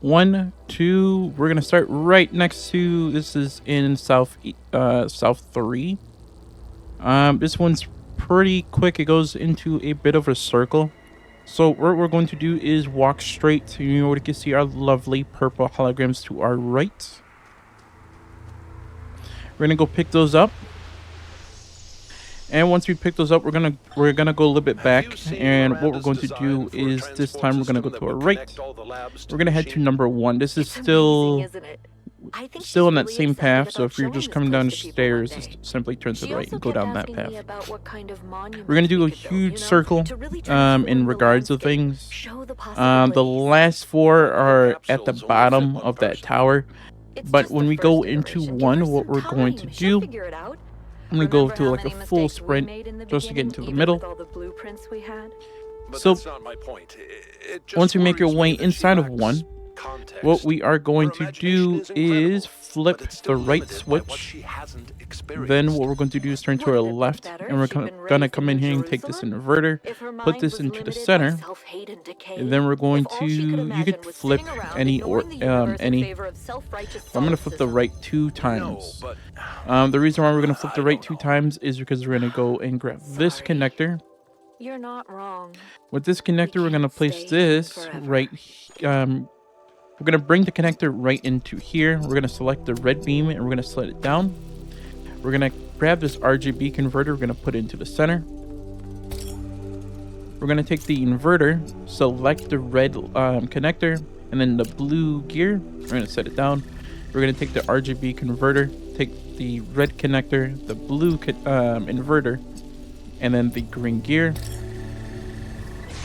1, 2. We're gonna start right next to. This is in South 3. This one's pretty quick. It goes into a bit of a circle. So what we're going to do is walk straight to, you know, where you can see our lovely purple holograms to our right. We're gonna go pick those up. And once we pick those up, we're gonna go a little bit back, and what we're going to do is this time we're gonna go to our right. We're gonna head to number 1. This is still in that same path, so if you're just coming down the stairs, just simply turn to the right and go down that path. We're gonna do a huge circle in regards to things. The last 4 are at the bottom of that tower, but when we go into 1, what we're going to do, I'm gonna go to like a full sprint just to get into the middle. So once we make your way inside of 1, what we are going to do is flip the right switch. Then what we're going to do is turn to our left, and we're gonna come in here and take this inverter, put this into the center, and then we're going to, you could flip any. I'm gonna flip the right 2 times. The reason why we're gonna flip the right 2 times is because we're gonna go and grab this connector. You're not wrong. With this connector, we're gonna place this right. We're gonna bring the connector right into here. We're gonna select the red beam and we're gonna slide it down. We're gonna grab this RGB converter. We're gonna put it into the center. We're gonna take the inverter, select the red connector, and then the blue gear. We're gonna set it down. We're gonna take the RGB converter, take the red connector, the blue inverter, and then the green gear,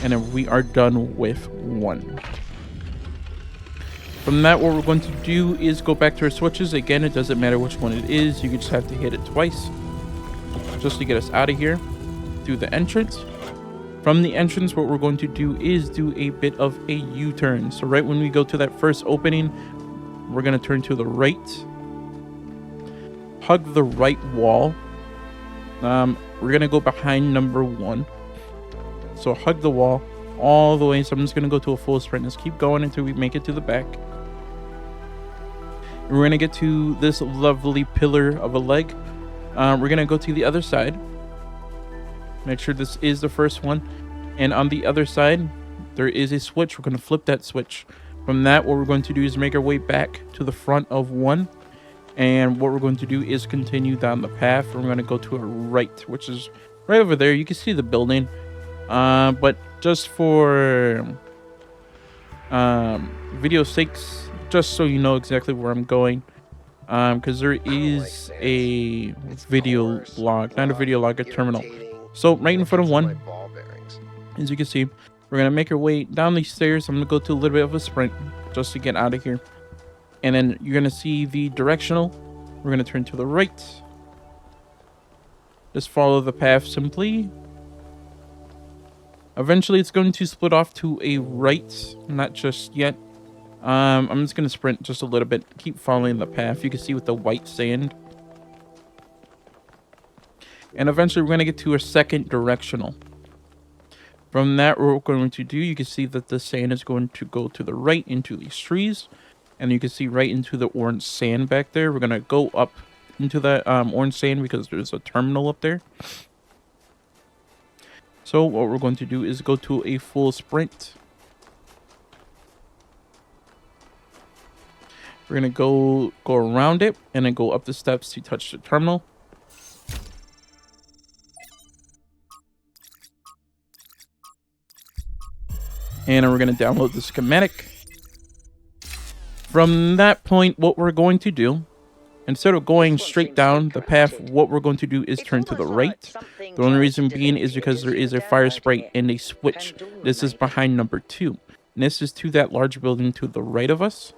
and then we are done with 1. From that, what we're going to do is go back to our switches. Again, it doesn't matter which one it is. You just have to hit it twice just to get us out of here through the entrance. From the entrance, what we're going to do is do a bit of a U-turn. So right when we go to that first opening, we're going to turn to the right, hug the right wall. We're going to go behind number 1. So hug the wall all the way. So I'm just going to go to a full sprint. Just keep going until we make it to the back. We're going to get to this lovely pillar of a leg. We're going to go to the other side. Make sure this is the first one. And on the other side, there is a switch. We're going to flip that switch. From that, what we're going to do is make our way back to the front of 1. And what we're going to do is continue down the path. We're going to go to our right, which is right over there. You can see the building. But just for video sakes, just so you know exactly where I'm going, because there is a video log, not a video log, a terminal. So right in front of 1, as you can see, we're gonna make our way down these stairs. I'm gonna go to a little bit of a sprint just to get out of here, and then you're gonna see the directional. We're gonna turn to the right. Just follow the path simply. Eventually, it's going to split off to a right, not just yet. I'm just going to sprint just a little bit. Keep following the path. You can see with the white sand. And eventually, we're going to get to a second directional. From that, what we're going to do, you can see that the sand is going to go to the right into these trees. And you can see right into the orange sand back there. We're going to go up into that orange sand because there's a terminal up there. So what we're going to do is go to a full sprint. We're going to go around it and then go up the steps to touch the terminal. And then we're going to download the schematic. From that point, what we're going to do, instead of going straight down the path, what we're going to do is turn to the right. The only reason being is because there is a fire sprite and a switch. This is behind number 2. And this is to that large building to the right of us.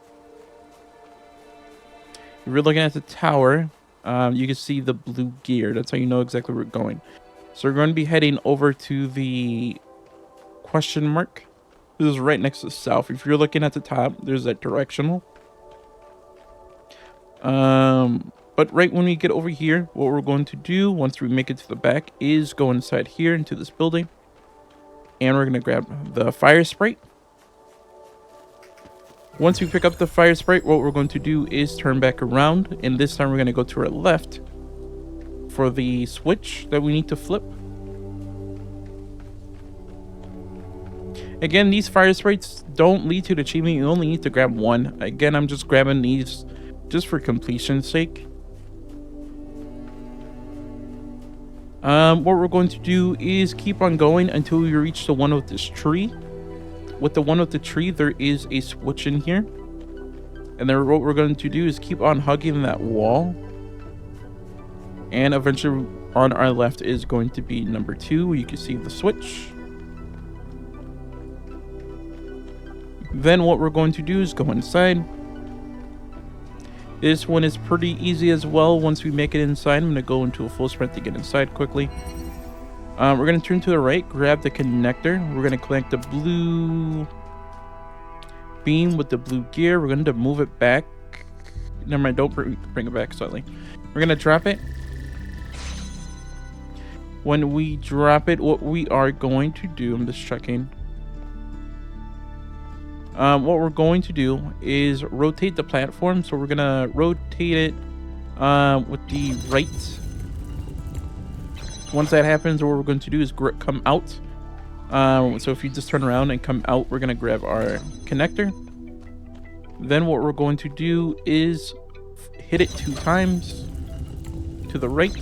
If we're looking at the tower, you can see the blue gear. That's how you know exactly where we're going. So we're going to be heading over to the question mark. This is right next to south. If you're looking at the top, there's that directional. But right when we get over here, what we're going to do once we make it to the back is go inside here into this building. And we're going to grab the fire sprite. Once we pick up the fire sprite, what we're going to do is turn back around, and this time we're going to go to our left for the switch that we need to flip. Again, these fire sprites don't lead to the achievement. You only need to grab one. Again, I'm just grabbing these just for completion's sake. What we're going to do is keep on going until we reach the one with this tree. With the one with the tree, there is a switch in here. And then what we're going to do is keep on hugging that wall. And eventually on our left is going to be number 2, where you can see the switch. Then what we're going to do is go inside. This one is pretty easy as well. Once we make it inside, I'm going to go into a full sprint to get inside quickly. We're going to turn to the right, grab the connector. We're going to connect the blue beam with the blue gear. We're going to move it back. Never mind, don't bring it back slightly. We're going to drop it. When we drop it, what we are going to do, I'm just checking. What we're going to do is rotate the platform. So we're going to rotate it with the right. Once that happens, what we're going to do is come out. So if you just turn around and come out, we're going to grab our connector. Then what we're going to do is hit it 2 times to the right.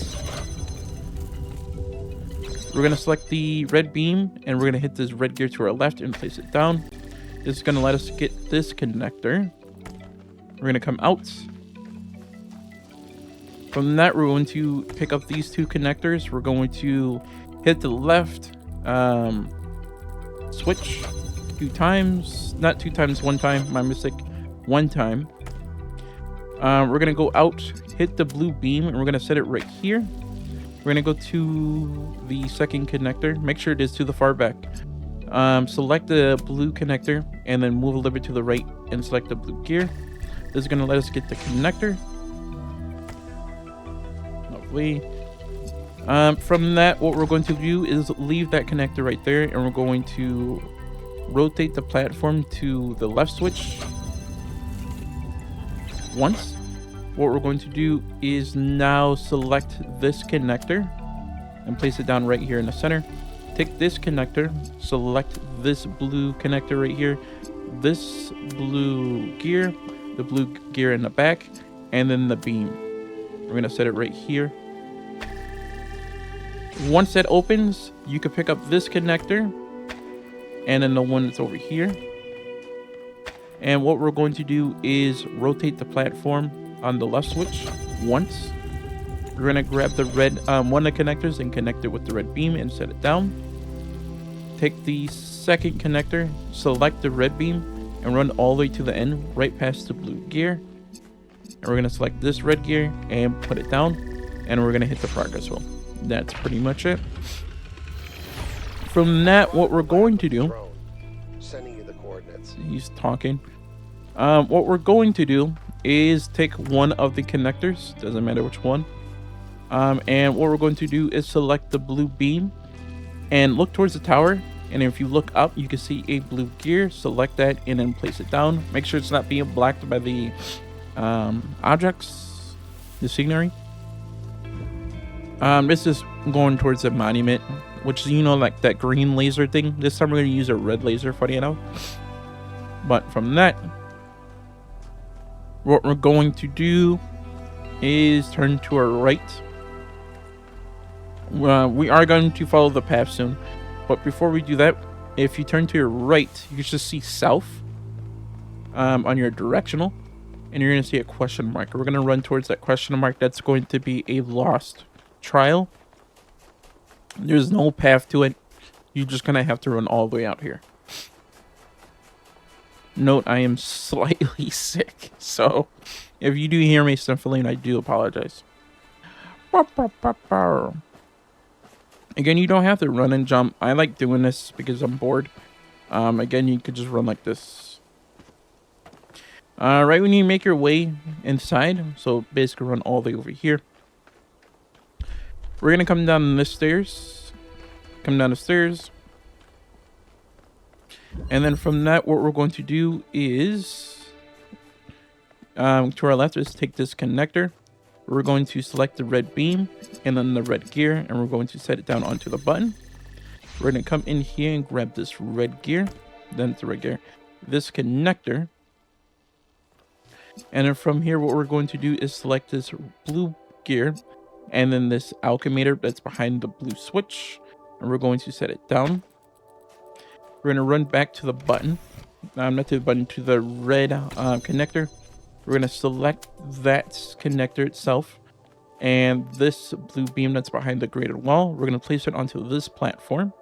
We're going to select the red beam, and we're going to hit this red gear to our left and place it down. This is going to let us get this connector. We're going to come out. From that, we're going to pick up these 2 connectors. We're going to hit the left switch 2 times. Not 2 times, 1 time. My mistake. 1 time. We're going to go out, hit the blue beam, and we're going to set it right here. We're going to go to the second connector. Make sure it is to the far back. Select the blue connector and then move a little bit to the right and select the blue gear. This is going to let us get the connector. Lovely. From that, what we're going to do is leave that connector right there, and we're going to rotate the platform to the left switch once. What we're going to do is now select this connector and place it down right here in the center. Take this connector, select this blue connector right here, this blue gear, the blue gear in the back, and then the beam. We're going to set it right here. Once that opens, you can pick up this connector and then the one that's over here. And what we're going to do is rotate the platform on the left switch once. We're going to grab the red one of the connectors and connect it with the red beam and set it down. Take the second connector, select the red beam, and run all the way to the end, right past the blue gear. And we're going to select this red gear and put it down, and we're going to hit the progress wheel. That's pretty much it. From that, what we're going to do... Sending you the coordinates. He's talking. What we're going to do is take one of the connectors, doesn't matter which one, and what we're going to do is select the blue beam and look towards the tower, and if you look up you can see a blue gear. Select that and then place it down. Make sure it's not being blocked by the objects, the scenery. This is going towards the monument, which is, you know, like that green laser thing. This time we're going to use a red laser, funny enough. But from that, what we're going to do is turn to our right. We are going to follow the path soon, but before we do that, if you turn to your right, you can just see south on your directional, and you're going to see a question mark. We're going to run towards that question mark. That's going to be a lost trial. There's no path to it. You're just going to have to run all the way out here. Note, I am slightly sick, so if you do hear me sniffling, I do apologize. Again, you don't have to run and jump. I like doing this because I'm bored. Again, you could just run like this. Right when you make your way inside, so basically run all the way over here. We're going to come down this stairs. Come down the stairs. And then from that, what we're going to do is to our left is take this connector. We're going to select the red beam and then the red gear, and we're going to set it down onto the button. We're going to come in here and grab this red gear, then it's the red gear, this connector. And then from here, what we're going to do is select this blue gear and then this alchemator that's behind the blue switch. And we're going to set it down. We're going to run back to the button. Not to the button, to the red connector. We're going to select that connector itself. And this blue beam that's behind the graded wall, we're going to place it onto this platform.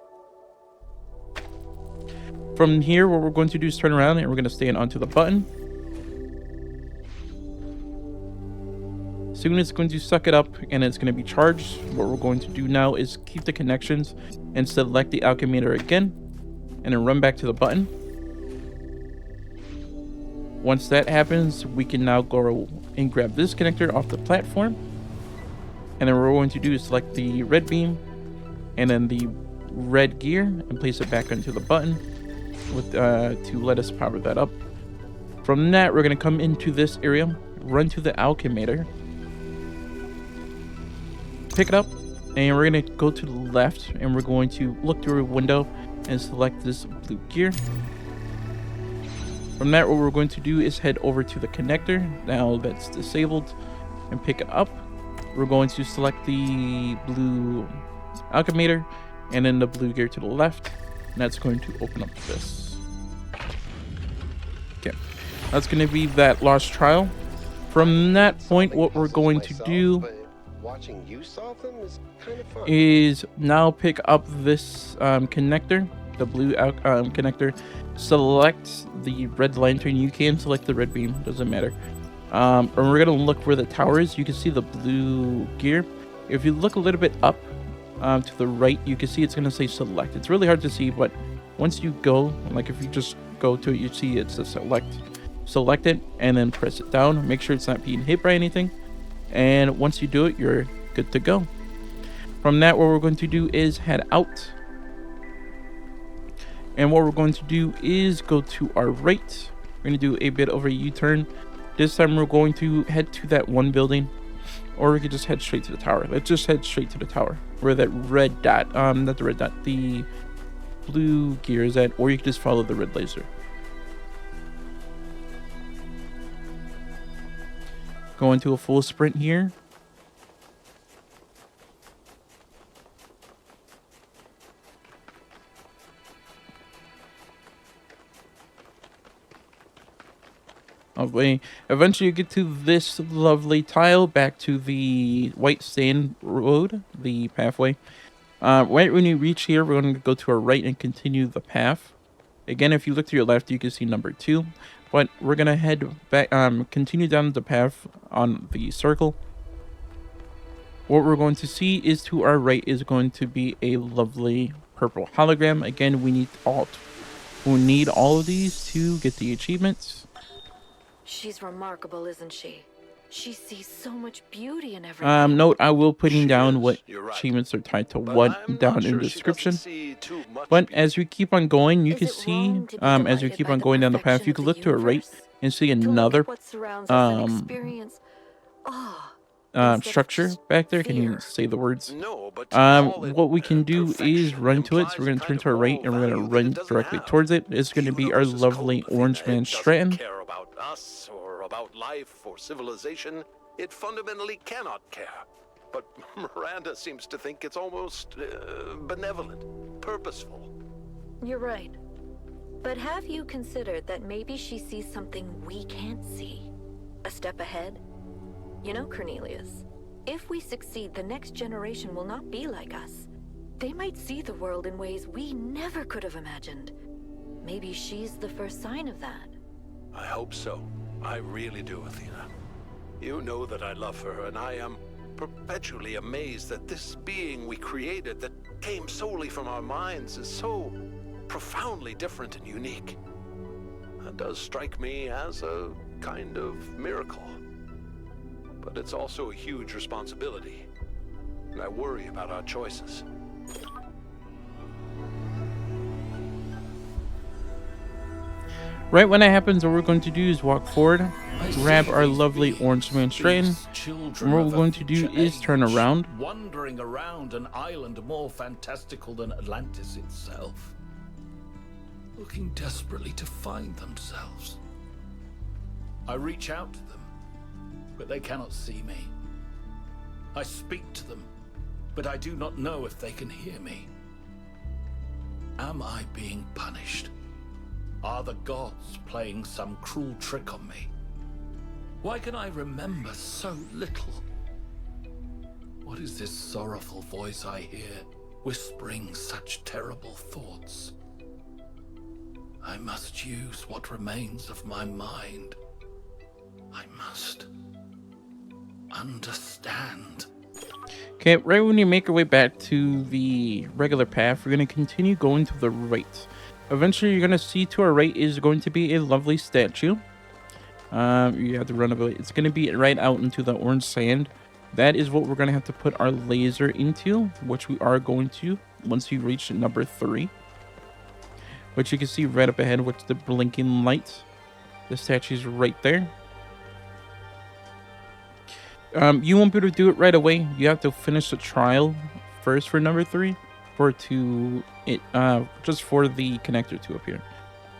From here, what we're going to do is turn around and we're going to stand onto the button. Soon it's going to suck it up and it's going to be charged. What we're going to do now is keep the connections and select the alchemator again, and then run back to the button. Once that happens, we can now go and grab this connector off the platform. And then what we're going to do is select the red beam and then the red gear and place it back onto the button with to let us power that up. From that, we're going to come into this area, run to the alchemator, pick it up, and we're going to go to the left and we're going to look through a window and select this blue gear. From that, what we're going to do is head over to the connector, now that's disabled, and pick it up. We're going to select the blue alchemator and then the blue gear to the left, and that's going to open up this. Okay, that's going to be that lost trial. From that point, what we're going to do Watching you solve them is kind of fun. is now pick up this connector, the blue connector, select the red lantern. You can select the red beam, doesn't matter. And we're gonna look where the tower is. You can see the blue gear. If you look a little bit up to the right, you can see it's gonna say select. It's really hard to see, but once you go, like if you just go to it, you see it's a select it and then press it down. Make sure it's not being hit by anything. And once you do it, you're good to go. From that, what we're going to do is head out. And what we're going to do is go to our right. We're going to do a bit of a U-turn. This time we're going to head to that one building, or we could just head straight to the tower. Let's just head straight to the tower where that red dot, not the red dot, the blue gear is at, or you can just follow the red laser. Go into a full sprint here. Okay. Eventually you get to this lovely tile, back to the white sand road, the pathway. Right when you reach here, we're going to go to our right and continue the path. Again, if you look to your left, you can see number 2. But we're going to head back, continue down the path on the circle. What we're going to see is to our right is going to be a lovely purple hologram. Again, we need all of these to get the achievements. She's remarkable, isn't she? She sees so much beauty in everything. Note, I will putting down is, what you're right. achievements are tied to But what I'm down not in sure the she description. doesn't see too much But beauty. as we keep on going, you Is can it see, wrong to be as we delighted keep by on the going down the path, perfection you of can the look to our right universe? and see To look another at what surrounds us and experience instead of structure just back there. Can you fear. say the words? No, but to call it, What we can do is perfection run to it. So implies we're going a to turn kind to our of right and we're moral going to value that run it doesn't directly have. towards it. It's The going to be our universe is lovely code for orange that. man It doesn't Stratton. care about us or about life or civilization. It fundamentally cannot care. But Miranda seems to think it's almost benevolent, purposeful. You're right. But have you considered that maybe she sees something we can't see? A step ahead? You know, Cornelius, if we succeed, the next generation will not be like us. They might see the world in ways we never could have imagined. Maybe she's the first sign of that. I hope so. I really do, Athena. You know that I love her, and I am perpetually amazed that this being we created that came solely from our minds is so profoundly different and unique. That does strike me as a kind of miracle. But it's also a huge responsibility, and I worry about our choices. Right when that happens, what we're going to do is walk forward, grab our lovely orange man straight, and what we're going to do is turn around. Wandering around an island more fantastical than Atlantis itself, looking desperately to find themselves. I reach out to them, but they cannot see me. I speak to them, but I do not know if they can hear me. Am I being punished? Are the gods playing some cruel trick on me? Why can I remember so little? What is this sorrowful voice I hear, whispering such terrible thoughts? I must use what remains of my mind. I must understand. Okay, right when you make your way back to the regular path, we're going to continue going to the right. Eventually, you're going to see to our right is going to be a lovely statue. You have to run a bit. It's going to be right out into the orange sand. That is what we're going to have to put our laser into, which we are going to once we reach number 3. Which you can see right up ahead with the blinking light. The statue's right there. You won't be able to do it right away. You have to finish the trial first for number 3 just for the connector to appear.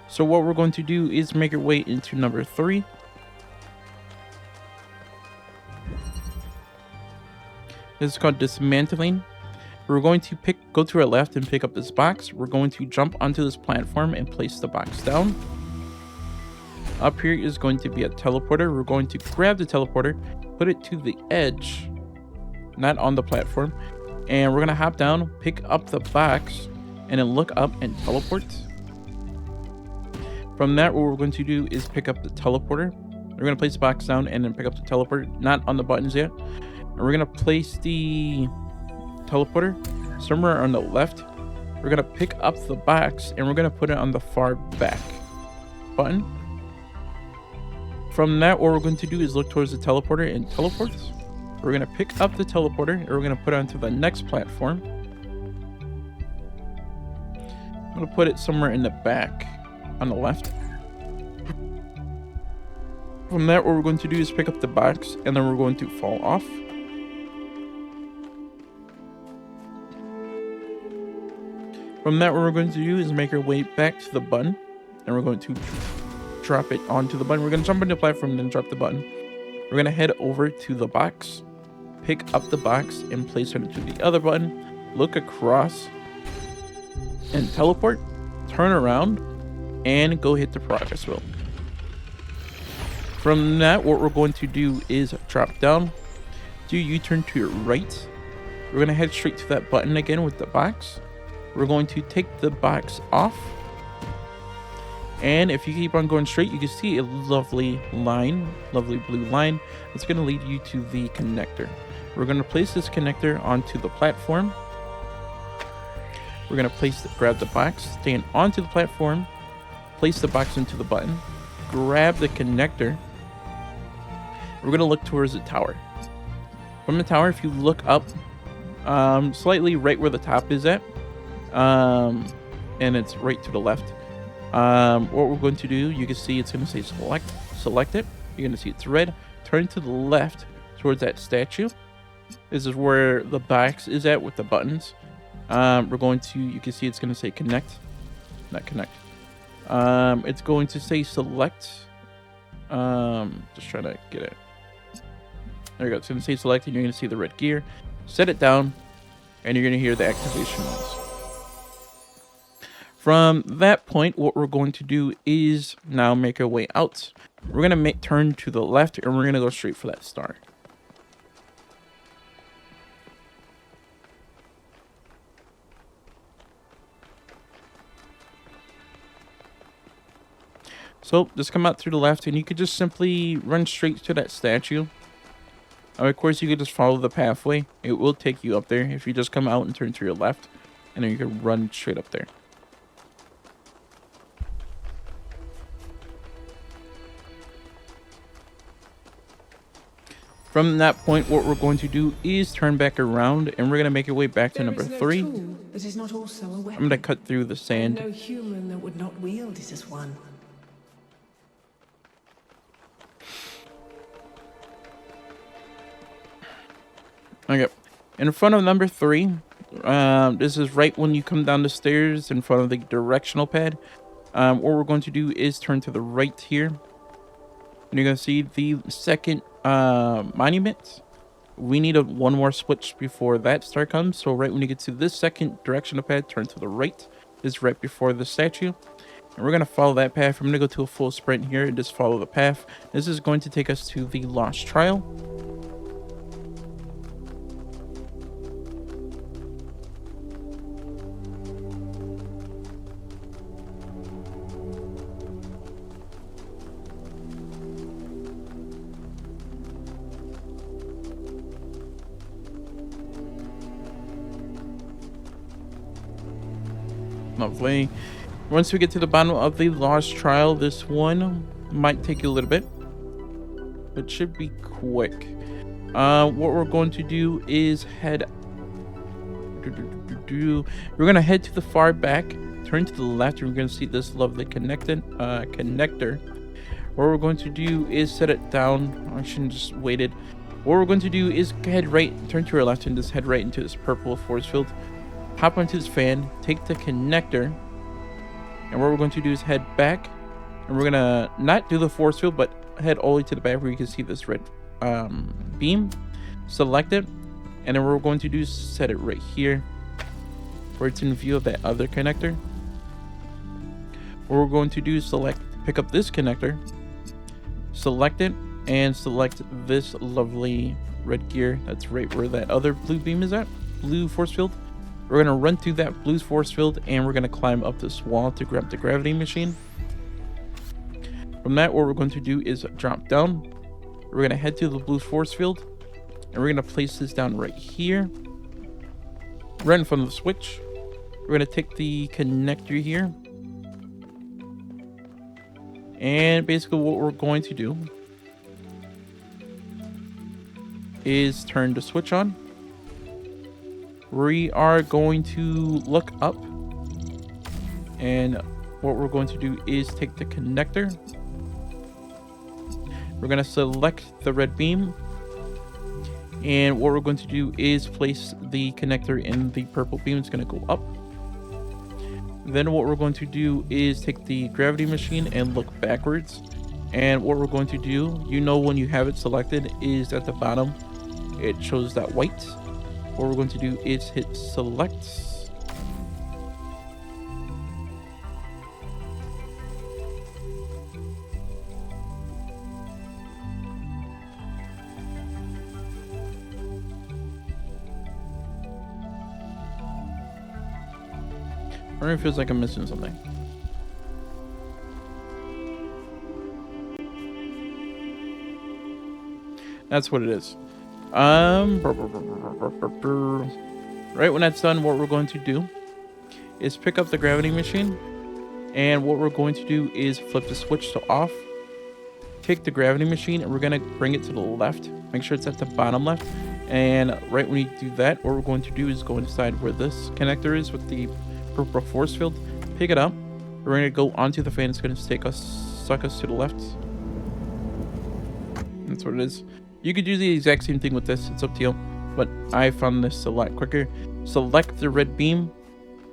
So what we're going to do is make our way into number 3. This is called dismantling. We're going to go to our left and pick up this box. We're going to jump onto this platform and place the box down. Up here is going to be a teleporter. We're going to grab the teleporter, put it to the edge, not on the platform, and we're going to hop down, pick up the box, and then look up and teleport. From that, what we're going to do is pick up the teleporter. We're going to place the box down and then pick up the teleporter, not on the buttons yet. And we're going to place the teleporter somewhere on the left. We're going to pick up the box and we're going to put it on the far back button. From that, what we're going to do is look towards the teleporter and teleport. We're going to pick up the teleporter and we're going to put it onto the next platform. I'm going to put it somewhere in the back on the left. From that, what we're going to do is pick up the box and then we're going to fall off. From that, what we're going to do is make our way back to the button and we're going to drop it onto the button. We're going to jump into the platform and then drop the button. We're going to head over to the box, pick up the box and place it into the other button, look across and teleport, turn around and go hit the progress wheel. From that, what we're going to do is drop down, do U-turn to your right. We're going to head straight to that button again with the box. We're going to take the box off. And if you keep on going straight, you can see a lovely line, lovely blue line. That's going to lead you to the connector. We're going to place this connector onto the platform. We're going to grab the box, stand onto the platform, place the box into the button, grab the connector. We're going to look towards the tower. From the tower, if you look up slightly right where the top is at, and it's right to the left, what we're going to do, you can see it's going to say select it. You're going to see it's red. Turn to the left towards that statue. This is where the box is at with the buttons. We're going to, you can see it's going to say connect, not connect. It's going to say select. Just trying to get it. There you go. It's going to say select and you're going to see the red gear. Set it down and you're going to hear the activation noise. From that point, what we're going to do is now make our way out. We're going to turn to the left and we're going to go straight for that star. So just come out through the left and you could just simply run straight to that statue. Of course, you could just follow the pathway. It will take you up there if you just come out and turn to your left. And then you can run straight up there. From that point, what we're going to do is turn back around and we're going to make our way back to number 3. That is not also a weapon. I'm going to cut through the sand. No human that would not wield it as one. Okay. In front of number 3, this is right when you come down the stairs in front of the directional pad. What we're going to do is turn to the right here. And you're going to see the second monument. We need one more switch before that star comes. So right when you get to this second directional pad, turn to the right. This is right before the statue. And we're going to follow that path. I'm going to go to a full sprint here and just follow the path. This is going to take us to the Lost Trial. Lovely. Once we get to the bottom of the Lost Trial, this one might take you a little bit, but should be quick. What we're going to do is head. We're gonna head to the far back, turn to the left, and we're gonna see this lovely connector. What we're going to do is set it down. I shouldn't just waited. What we're going to do is head right, turn to our left, and just head right into this purple force field. Hop onto this fan, take the connector, and what we're going to do is head back, and we're gonna not do the force field, but head all the way to the back where you can see this red beam. Select it, and then what we're going to do is set it right here, where it's in view of that other connector. What we're going to do is pick up this connector, select it, and select this lovely red gear. That's right where that other blue beam is at, blue force field. We're going to run through that blue force field, and we're going to climb up this wall to grab the gravity machine. From that, what we're going to do is drop down. We're going to head to the blue force field, and we're going to place this down right here, right in front of the switch. We're going to take the connector here, and basically what we're going to do is turn the switch on. We are going to look up, and what we're going to do is take the connector. We're going to select the red beam, and what we're going to do is place the connector in the purple beam. It's going to go up. Then what we're going to do is take the gravity machine and look backwards, and what we're going to do, you know, when you have it selected, is at the bottom it shows that white. What we're going to do is hit select. Or it feels like I'm missing something. That's what it is. Right when that's done, what we're going to do is pick up the gravity machine, and what we're going to do is flip the switch to off, take the gravity machine, and we're going to bring it to the left. Make sure it's at the bottom left, and right when you do that, what we're going to do is go inside where this connector is with the purple force field, pick it up. We're going to go onto the fan. It's going to suck us to the left. That's what it is. You could do the exact same thing with this, it's up to you, but I found this a lot quicker. Select the red beam,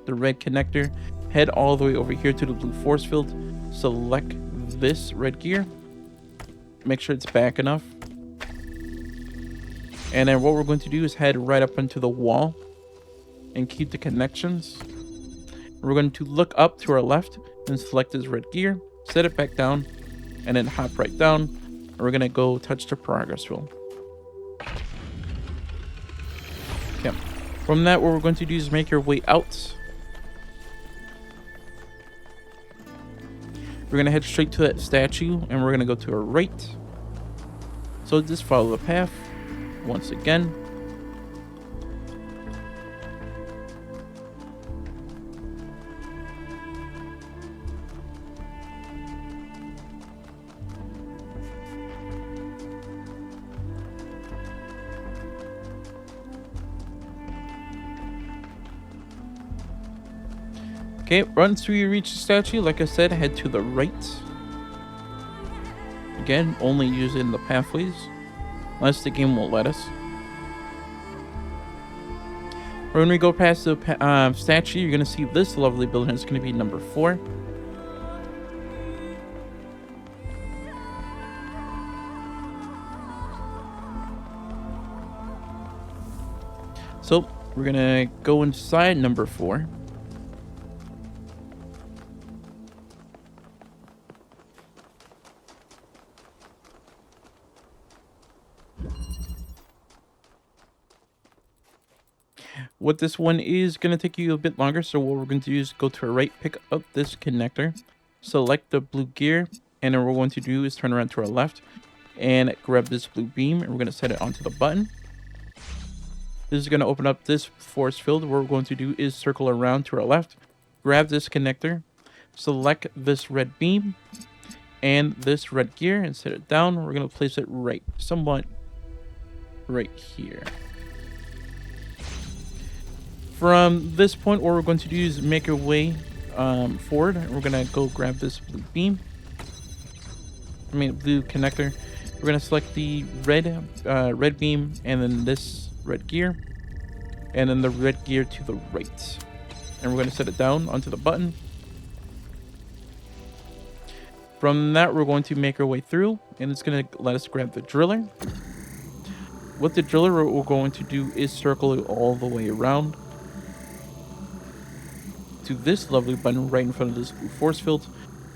the red connector, head all the way over here to the blue force field, select this red gear, make sure it's back enough, and then what we're going to do is head right up into the wall and keep the connections. We're going to look up to our left and select this red gear, set it back down, and then hop right down. We're gonna go touch the progress wheel. Okay. From that, what we're going to do is make your way out. We're gonna head straight to that statue, and we're gonna go to our right. So just follow the path once again. Okay, once you reach the statue, like I said, head to the right. Again, only using the pathways, unless the game won't let us. When we go past the statue, you're gonna see this lovely building. It's gonna be number 4. So we're gonna go inside number 4. What this one is going to take you a bit longer, so what we're going to do is go to our right, pick up this connector, select the blue gear, and then what we're going to do is turn around to our left and grab this blue beam, and we're going to set it onto the button. This is going to open up this force field. What we're going to do is circle around to our left, grab this connector, select this red beam and this red gear and set it down. We're going to place it somewhat right here. From this point, what we're going to do is make our way forward. We're going to go grab this blue beam. Blue connector. We're going to select the red beam and then this red gear. And then the red gear to the right. And we're going to set it down onto the button. From that, we're going to make our way through. And it's going to let us grab the driller. With the driller, what we're going to do is circle it all the way around to this lovely button right in front of this blue force field.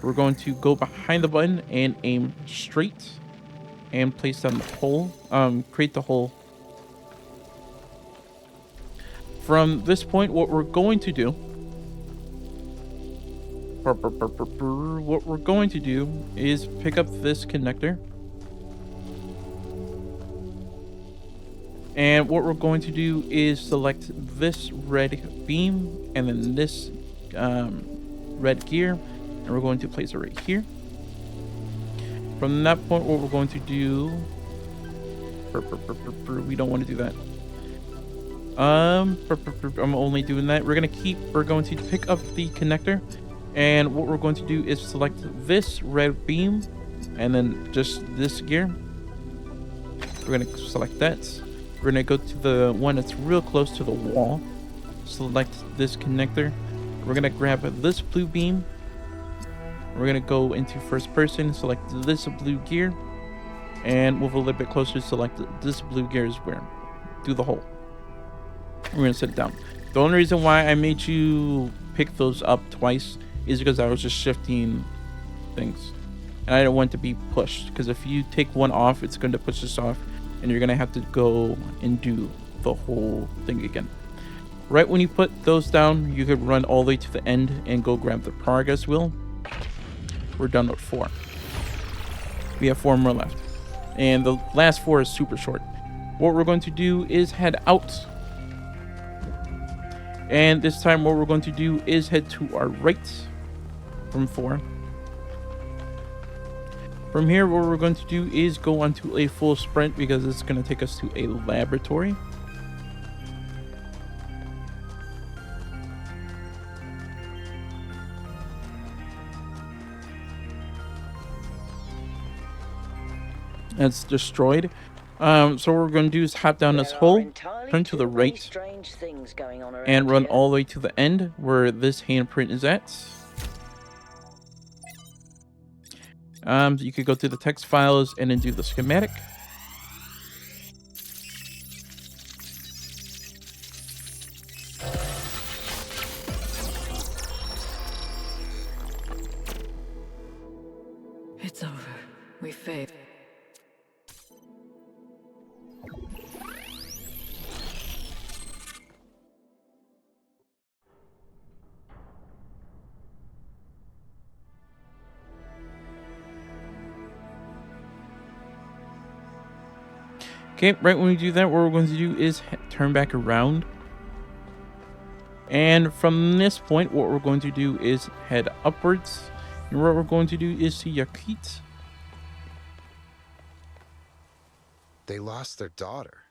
We're going to go behind the button and aim straight and place down the hole, create the hole. From this point, what we're going to do is pick up this connector. And what we're going to do is select this red beam and then this red gear, and we're going to place it right here. From that point, what we're going to do, we don't want to do that. I'm only doing that. We're going to pick up the connector, and what we're going to do is select this red beam and then just this gear. We're going to select that. We're going to go to the one that's real close to the wall. Select this connector. We're going to grab this blue beam. We're going to go into first person, select this blue gear, and move a little bit closer, select this blue gear as well. Do the hole. We're going to set it down. The only reason why I made you pick those up twice is because I was just shifting things. And I don't want to be pushed, because if you take one off, it's going to push this off. And you're going to have to go and do the whole thing again. Right when you put those down, you could run all the way to the end and go grab the progress wheel. We're done with 4. We have 4 more left. And the last 4 is super short. What we're going to do is head out. And this time what we're going to do is head to our right from 4. From here, what we're going to do is go onto a full sprint because it's going to take us to a laboratory. It's destroyed. So what we're going to do is hop down this hole, turn to the right, and run all the way to the end where this handprint is at. You could go through the text files and then do the schematic. It's over. We failed. Okay, right when we do that, what we're going to do is turn back around. And from this point, what we're going to do is head upwards. And what we're going to do is see Yakit. They lost their daughter.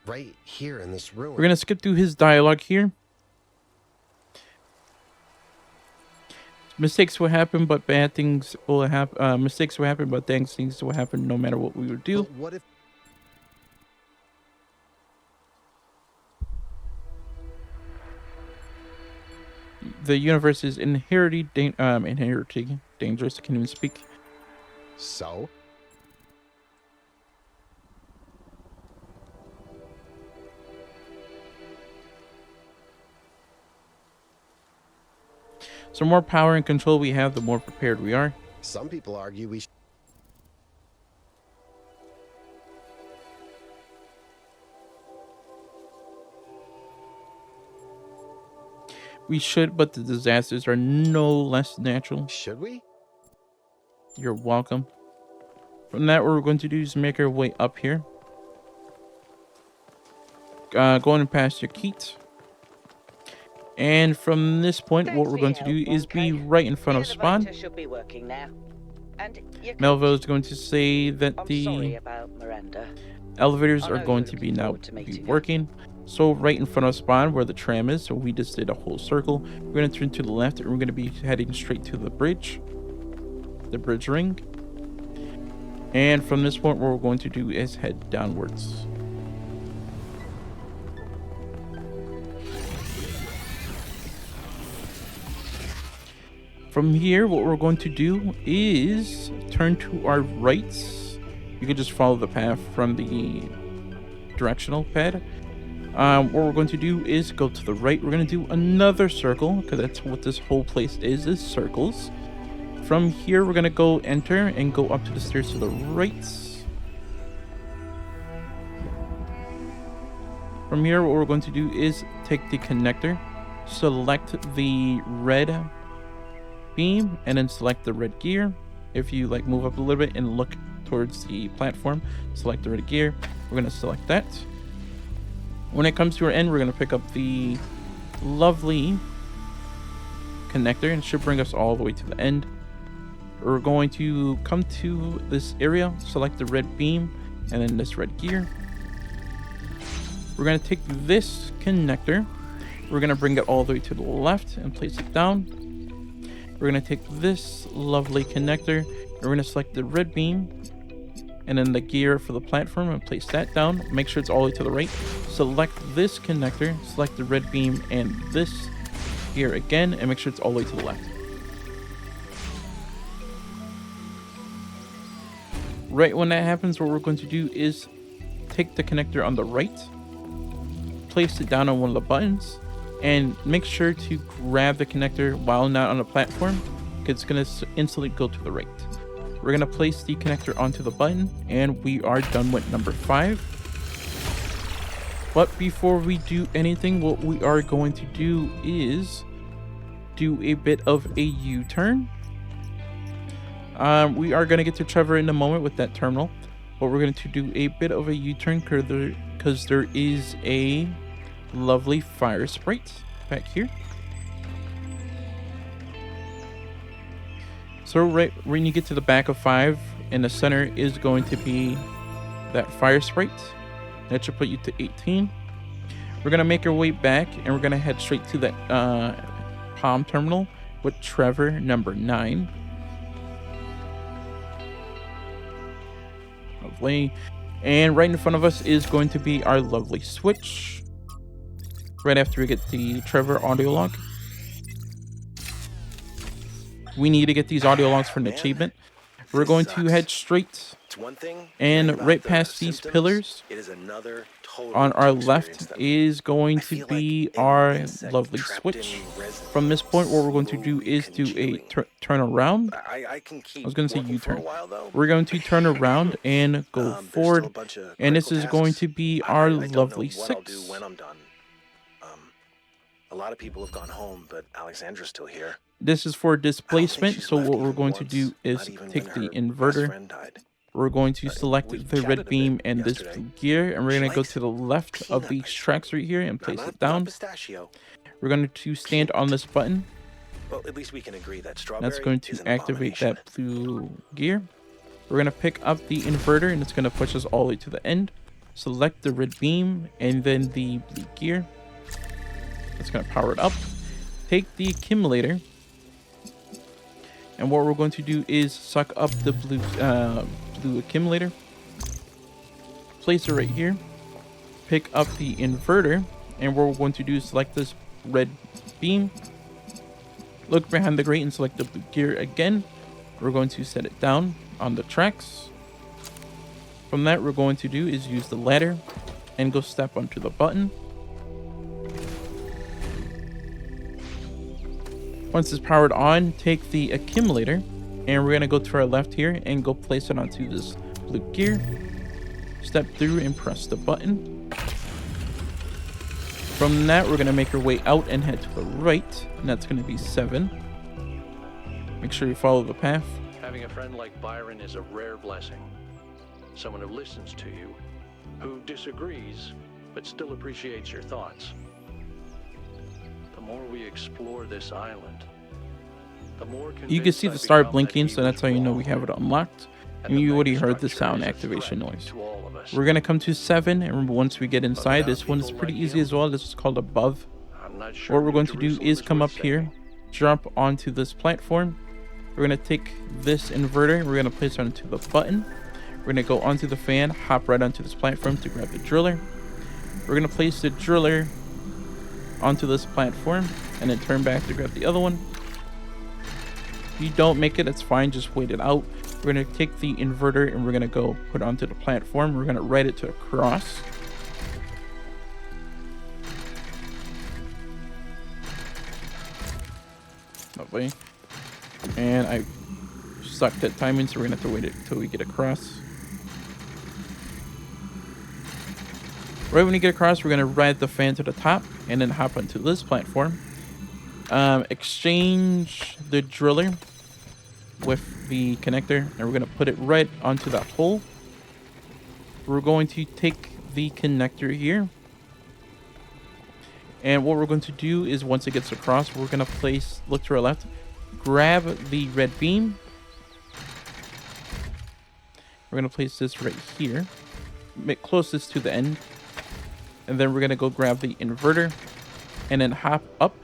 Right here in this room. We're going to skip through his dialogue here. Mistakes will happen, but bad things will happen. Mistakes will happen, but things will happen no matter what we would do. But what if... the universe is inherently dangerous. I can't even speak. So? So more power and control we have, the more prepared we are. Some people argue we We should, but the disasters are no less natural. should we? You're welcome. From that, what we're going to do is make our way up here. Going past your Keat. And from this point, what we're going to do is be right in front of Spawn. Should be working now. And Melville is going to say that I'm the sorry about Miranda. elevators I are know going you're to be looking now forward to meeting her. working. So right in front of Spawn where the tram is, so we just did a whole circle. We're going to turn to the left and we're going to be heading straight to the bridge ring. And from this point, what we're going to do is head downwards. From here, what we're going to do is turn to our right. You can just follow the path from the directional pad. What we're going to do is go to the right. We're going to do another circle, because that's what this whole place is circles. From here, we're going to go enter and go up to the stairs to the right. From here, what we're going to do is take the connector, select the red beam, and then select the red gear. If you like move up a little bit and look towards the platform, select the red gear. We're going to select that. When it comes to our end, we're going to pick up the lovely connector, and it should bring us all the way to the end. We're going to come to this area, select the red beam, and then this red gear. We're going to take this connector, we're going to bring it all the way to the left and place it down. We're going to take this lovely connector, we're going to select the red beam, and then the gear for the platform, and place that down. Make sure it's all the way to the right. Select this connector, select the red beam and this gear again, and make sure it's all the way to the left. Right when that happens, what we're going to do is take the connector on the right, place it down on one of the buttons, and make sure to grab the connector while not on the platform, because it's going to instantly go to the right. We're going to place the connector onto the button, and we are done with number 5. But before we do anything, what we are going to do is do a bit of a U-turn. We are going to get to Trevor in a moment with that terminal, but we're going to do a bit of a U-turn because there is a lovely fire sprite back here. So right when you get to the back of 5, in the center is going to be that fire sprite. That should put you to 18. We're going to make our way back, and we're going to head straight to that palm terminal with Trevor number 9. Lovely. And right in front of us is going to be our lovely switch. Right after we get the Trevor audio log. We need to get these audio logs for an achievement. We're going to head straight and right past these pillars. On our left is going to be our lovely switch. From this point, what we're going to do is do a turn around. I was going to say U-turn. We're going to turn around and go forward. And this is going to be our lovely 6. A lot of people have gone home, but Alexandra's still here. This is for displacement, so what we're going to do is take the inverter. We're going to select the red beam and this gear, and we're going to go to the left of these tracks right here and place it down. We're going to stand on this button. Well, at least we can agree that that's going to activate that blue gear. We're going to pick up the inverter, and it's going to push us all the way to the end. Select the red beam and then the blue gear. It's going to power it up. Take the accumulator, and what we're going to do is suck up the blue accumulator. Place it right here. Pick up the inverter, and what we're going to do is select this red beam. Look behind the grate and select the blue gear again. We're going to set it down on the tracks. From that, we're going to do is use the ladder and go step onto the button. Once it's powered on, take the accumulator and we're going to go to our left here and go place it onto this blue gear. Step through and press the button. From that, we're going to make our way out and head to the right, and that's going to be 7. Make sure you follow the path. Having a friend like Byron is a rare blessing. Someone who listens to you, who disagrees, but still appreciates your thoughts. The more we explore this island, the more you can see the star blinking, so that's how you know we have it unlocked. And you already heard the sound activation noise. We're going to come to 7, and once we get inside, this one is pretty easy as well. This is called above. What we're going to do is come up here, jump onto this platform. We're going to take this inverter, we're going to place it onto the button. We're going to go onto the fan, hop right onto this platform to grab the driller. We're going to place the driller onto this platform, and then turn back to grab the other one. If you don't make it, it's fine, just wait it out. We're going to take the inverter and we're going to go put it onto the platform. We're going to write it to a cross. Lovely. And I sucked at timing, so we're going to have to wait it until we get across. Right when you get across, we're going to ride the fan to the top and then hop onto this platform. Exchange the driller with the connector, and we're going to put it right onto that hole. We're going to take the connector here, and what we're going to do is once it gets across, we're going to place, look to our left, grab the red beam. We're going to place this right here, make closest to the end, and then we're going to go grab the inverter and then hop up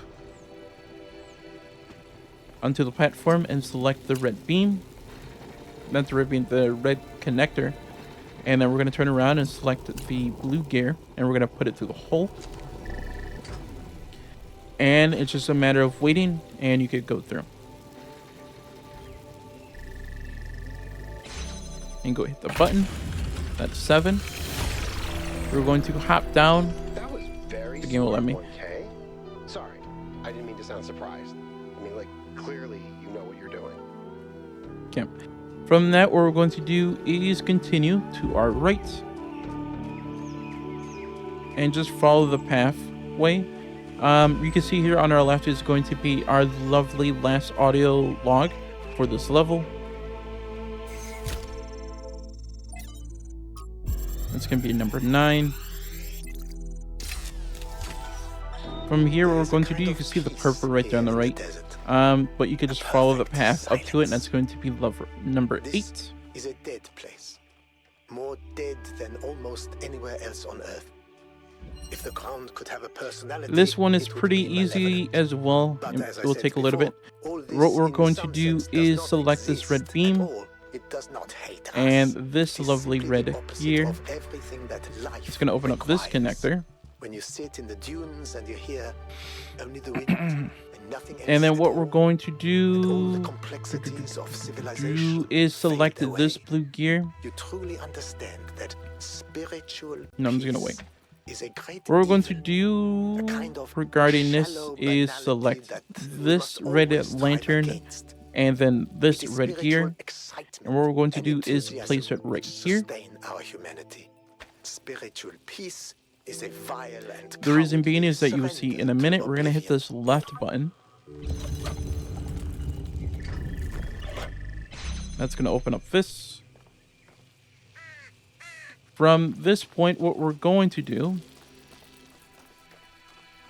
onto the platform and select the red beam. Not the red beam, the red connector. And then we're going to turn around and select the blue gear, and we're going to put it through the hole. And it's just a matter of waiting, and you could go through. And go hit the button. That's 7. We're going to hop down. That was very The game will let me. 1K. Sorry, I didn't mean to sound surprised. I mean, like, clearly you know what you're doing. Okay. From that, what we're going to do is continue to our right. And just follow the pathway. You can see here on our left is going to be our lovely last audio log for this level. It's going to be number 9. From here, what we're going to do, you can see the purple right there on the right. But you can just follow the path up to it, and that's going to be number 8. This is a dead place. More dead than almost anywhere else on Earth. If the ground could have a personality, this one is it would pretty be easy malevolent. as well. But as I It will said take a little bit. before, all this What we're in going to some do sense does is not select this red exist beam. at all. It does not hate us. And this It is lovely simply the red opposite gear. of everything that life It's going to open up this requires. connector. When you sit in the dunes and you hear only the wind and nothing else And then at what all, we're going to and all the do complexities of civilization is select fade away. this blue gear. You truly understand that spiritual No, I'm just gonna peace wait. is a great What we're going to evil, do a kind of regarding this shallow is banality select that we this must red always strive lantern against. and then this It is red spiritual gear. excitement And what we're going to and do is enthusiasm place it right which here. sustain our humanity. Spiritual peace is a vile and The reason being cowardly is that you will see in a surrender minute, to we're going to hit oblivion. this left button. That's going to open up this. From this point, what we're going to do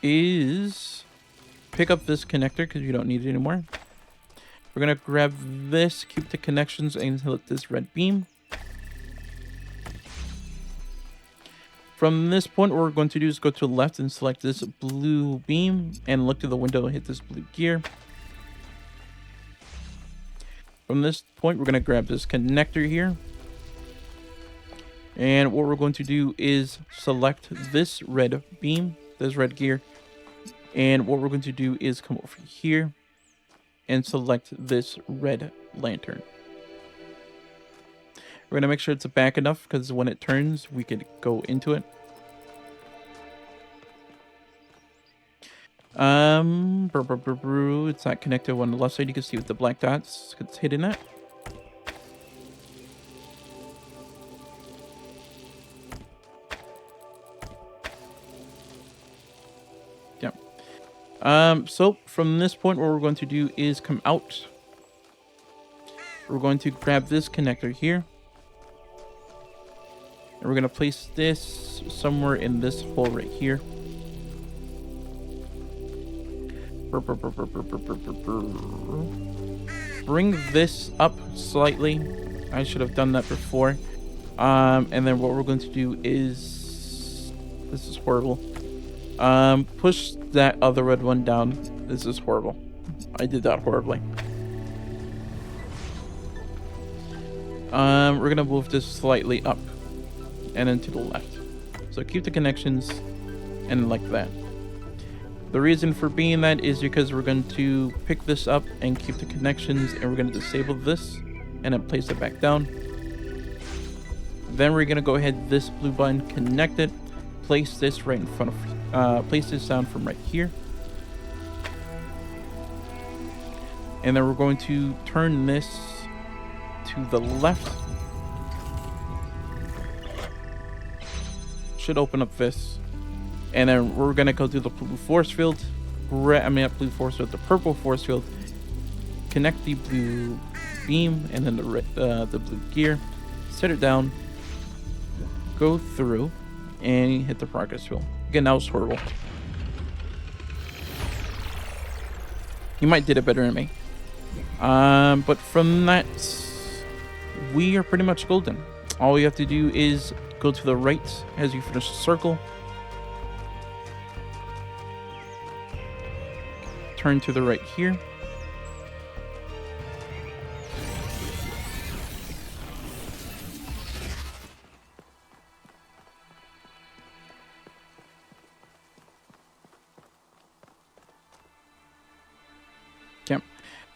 is pick up this connector because you don't need it anymore. We're going to grab this, keep the connections, and hit this red beam. From this point, what we're going to do is go to the left and select this blue beam and look to the window and hit this blue gear. From this point, we're going to grab this connector here. And what we're going to do is select this red beam, this red gear. And what we're going to do is come over here and select this red lantern. We're gonna make sure it's back enough because when it turns, we could go into it. It's not connected on the left side. You can see with the black dots. It's hidden at. So from this point, what we're going to do is come out. We're going to grab this connector here. And we're going to place this somewhere in this hole right here. Bring this up slightly. I should have done that before. And then what we're going to do is... This is horrible. Push that other red one down. This is horrible. I did that horribly. We're gonna move this slightly up and then to the left. So keep the connections and like that. The reason for being that is because we're going to pick this up and keep the connections, and we're going to disable this and then place it back down. Then we're going to go ahead, this blue button, connect it, place this right in front of, place this down from right here. And then we're going to turn this to the left. Should open up this. And then we're going to go to the blue force field. Not blue force field, the purple force field. Connect the blue beam and then the blue gear. Set it down. Go through and hit the progress wheel. Again, that was horrible. You might did it better than me. But from that, we are pretty much golden. All you have to do is go to the right as you finish the circle. Turn to the right here. Okay.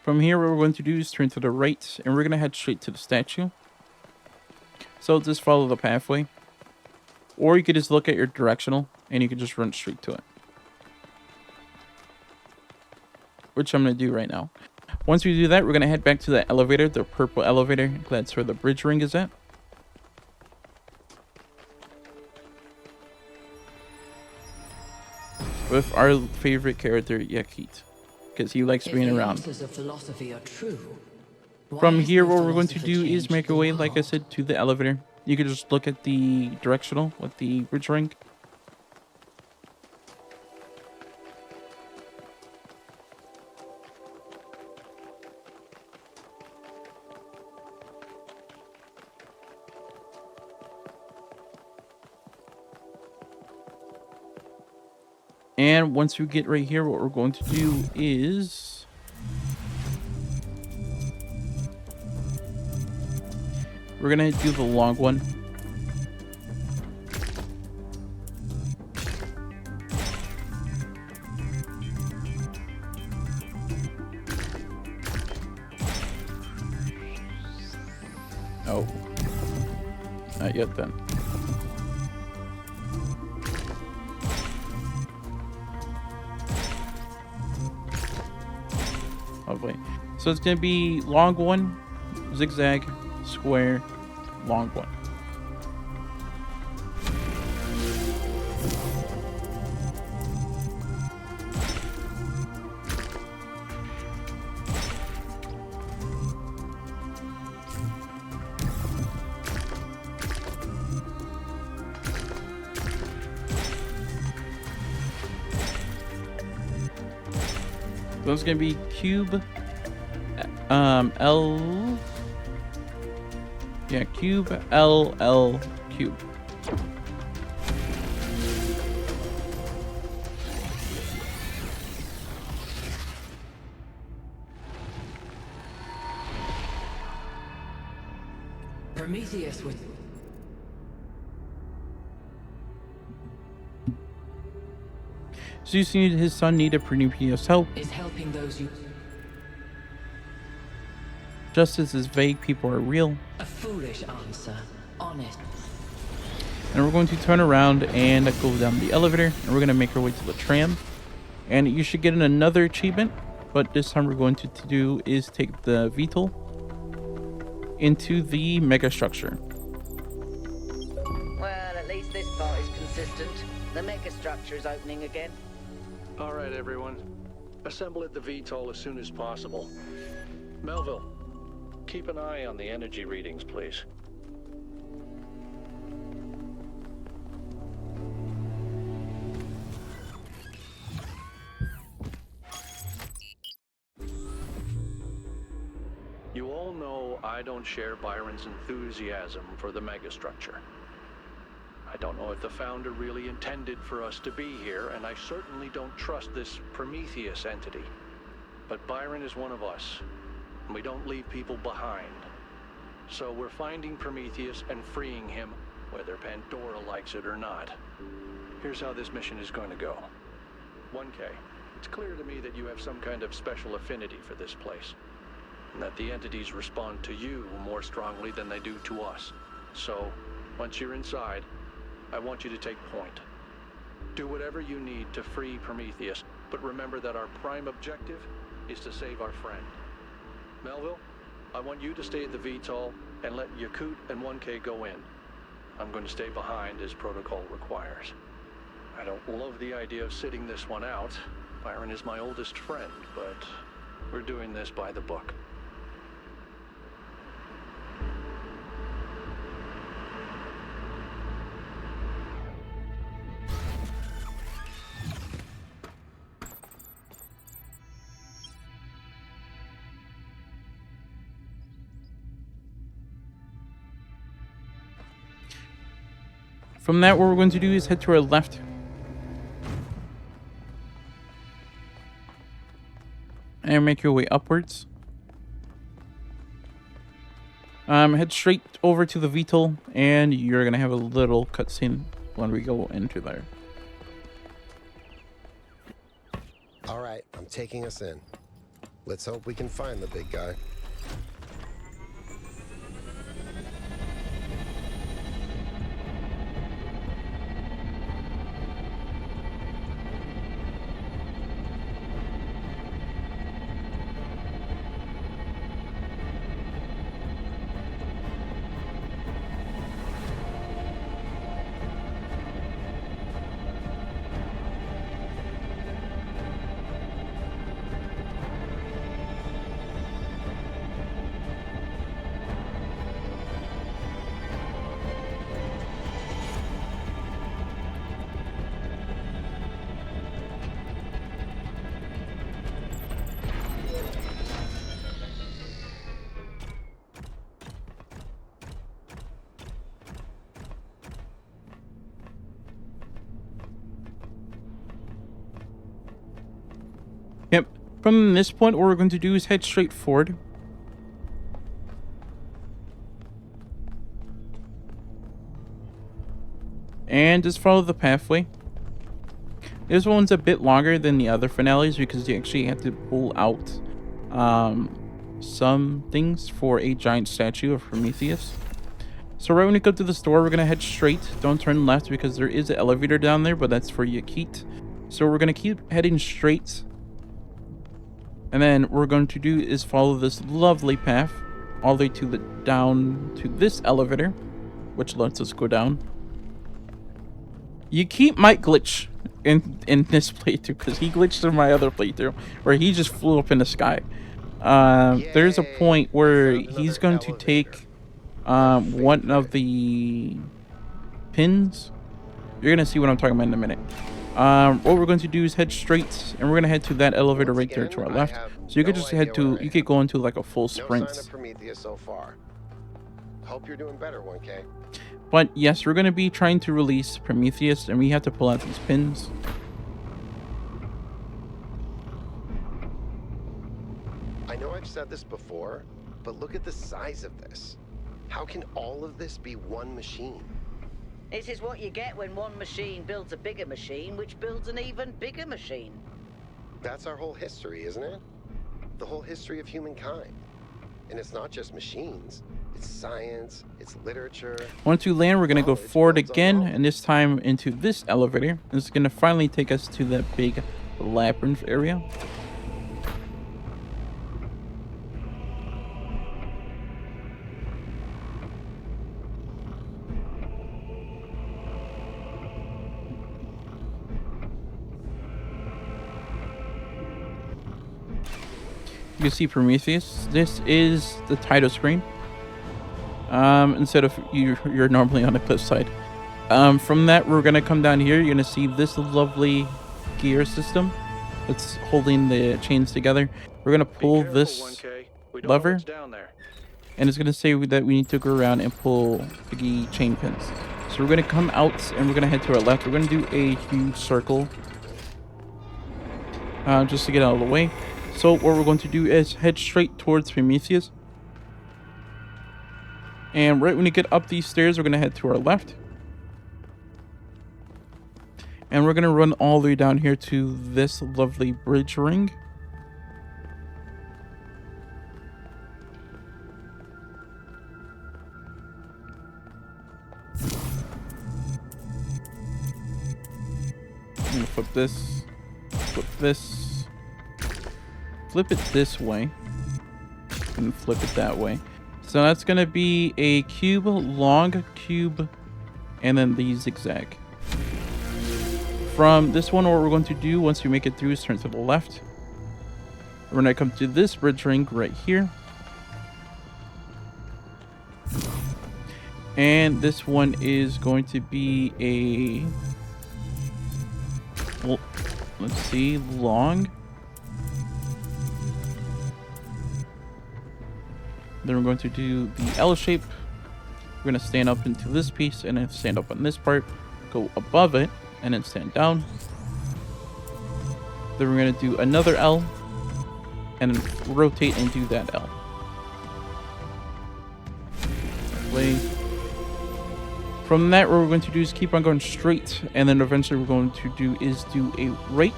From here, what we're going to do is turn to the right, and we're going to head straight to the statue. So just follow the pathway. Or you could just look at your directional, and you can just run straight to it. Which I'm going to do right now. Once we do that, we're going to head back to the elevator, the purple elevator. That's where the bridge ring is at. With our favorite character, Yakit. Because he likes being around. From here, what we're going to do is make our way, like I said, to the elevator. You can just look at the directional with the bridge ring. And once we get right here, what we're going to do is we're going to do the long one. Oh, not yet then. Lovely. So it's going to be long one, zigzag, square, long one. So it's going to be cube, L, yeah, cube, L, L, cube. Prometheus with... So you see his son needed Prometheus help. Is helping those you... justice is vague, people are real. A foolish answer. Honest. And we're going to turn around and go down the elevator, and we're going to make our way to the tram. And you should get another achievement, but this time we're going to do is take the VTOL into the mega structure. Well, at least this part is consistent. The megastructure is opening again. All right, everyone. Assemble at the VTOL as soon as possible. Melville, keep an eye on the energy readings, please. You all know I don't share Byron's enthusiasm for the megastructure. I don't know if the founder really intended for us to be here, and I certainly don't trust this Prometheus entity. But Byron is one of us, and we don't leave people behind. So we're finding Prometheus and freeing him, whether Pandora likes it or not. Here's how this mission is going to go. 1K, it's clear to me that you have some kind of special affinity for this place, and that the entities respond to you more strongly than they do to us. So, once you're inside, I want you to take point. Do whatever you need to free Prometheus, but remember that our prime objective is to save our friend. Melville, I want you to stay at the VTOL and let Yakut and 1K go in. I'm going to stay behind as protocol requires. I don't love the idea of sitting this one out. Byron is my oldest friend, but we're doing this by the book. From that, what we're going to do is head to our left. And make your way upwards. Head straight over to the VTOL, and you're going to have a little cutscene when we go into there. All right, I'm taking us in. Let's hope we can find the big guy. Yep. From this point, what we're going to do is head straight forward. And just follow the pathway. This one's a bit longer than the other finales because you actually have to pull out some things for a giant statue of Prometheus. So right when we go to the store, we're going to head straight. Don't turn left because there is an elevator down there, but that's for Yakut. So we're going to keep heading straight. And then what we're going to do is follow this lovely path all the way to the down to this elevator, which lets us go down. Yakut might glitch in this playthrough because he glitched in my other playthrough where he just flew up in the sky. There's a point where he's going to take one of the pins. You're gonna see what I'm talking about in a minute. What we're going to do is head straight, and we're gonna head to that elevator right there to our left. So you could just head to, you could go into like a full sprint. No sign of Prometheus so far. Hope you're doing better, 1K. But yes, we're gonna be trying to release Prometheus, and we have to pull out these pins. I know I've said this before, but look at the size of this. How can all of this be one machine? This is what you get when one machine builds a bigger machine, which builds an even bigger machine. That's our whole history, isn't it? The whole history of humankind. And it's not just machines. It's science, it's literature. Once we land, we're going to go forward again, and this time into this elevator. This is going to finally take us to that big labyrinth area. You can see Prometheus. This is the title screen. Instead of you're normally on the cliff side. From that, we're gonna come down here. You're gonna see this lovely gear system that's holding the chains together. We're gonna pull this lever, and it's gonna say that we need to go around and pull the chain pins. So we're gonna come out and we're gonna head to our left. We're gonna do a huge circle, just to get out of the way. So what we're going to do is head straight towards Prometheus. And right when you get up these stairs, we're going to head to our left. And we're going to run all the way down here to this lovely bridge ring. I'm going to flip this, flip it this way, and flip it that way. So that's going to be a cube, long cube, and then the zigzag. From this one, what we're going to do once we make it through is turn to the left. We're going to come to this bridge ring right here. And this one is going to be a, well, let's see, long. Then we're going to do the L shape. We're going to stand up into this piece and then stand up on this part, go above it, and then stand down. Then we're going to do another L and then rotate and do that L. Play. From that, what we're going to do is keep on going straight, and then eventually we're going to do a right.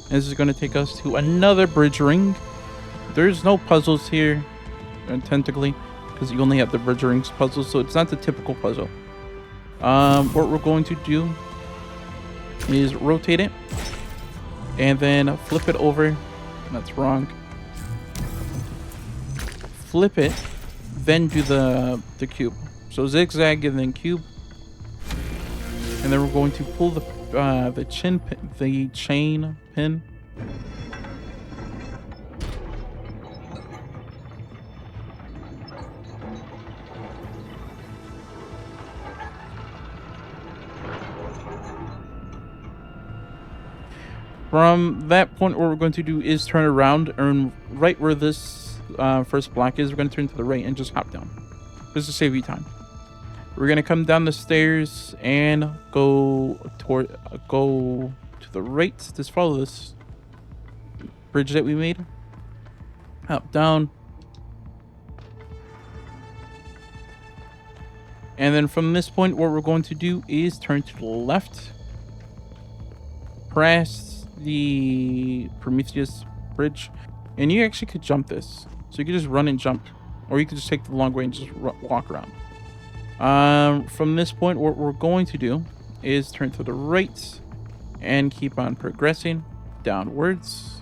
And this is going to take us to another bridge ring. There's no puzzles here, technically, because you only have the bridge rings puzzle, so it's not the typical puzzle. What we're going to do is rotate it, and then flip it over. That's wrong. Flip it, then do the cube. So zigzag and then cube, and then we're going to pull the chain pin. From that point, what we're going to do is turn around, and right where this first block is, we're going to turn to the right and just hop down, just to save you time. We're going to come down the stairs and go to the right. Just follow this bridge that we made. Hop down. And then from this point, what we're going to do is turn to the left. Press the Prometheus bridge, and you actually could jump this, so you could just run and jump, or you could just take the long way and just walk around. From this point, what we're going to do is turn to the right and keep on progressing downwards.